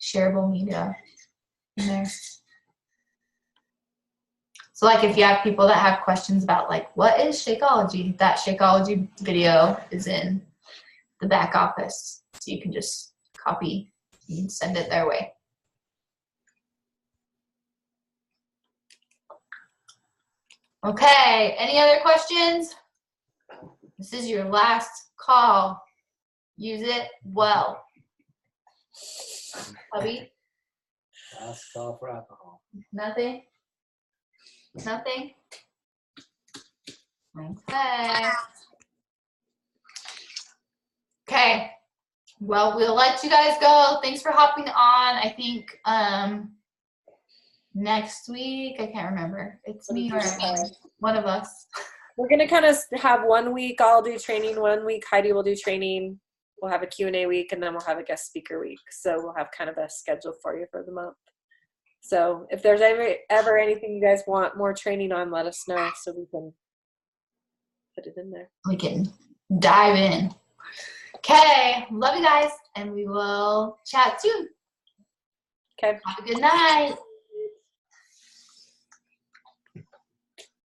shareable media in there. So like if you have people that have questions about like, what is Shakeology? That Shakeology video is in the back office. So you can just copy and send it their way. Okay, any other questions? This is your last call. Use it well. Hubby? Last call for alcohol. Nothing? Nothing? Okay. Okay. Well, we'll let you guys go. Thanks for hopping on. I think next week, I can't remember. It's me or one of us. We're going to kind of have 1 week I'll do training, 1 week Heidi will do training. We'll have a Q&A week, and then we'll have a guest speaker week. So we'll have kind of a schedule for you for the month. So if there's ever anything you guys want more training on, let us know so we can put it in there. We can dive in. Okay. Love you guys, and we will chat soon. Okay. Have a good night.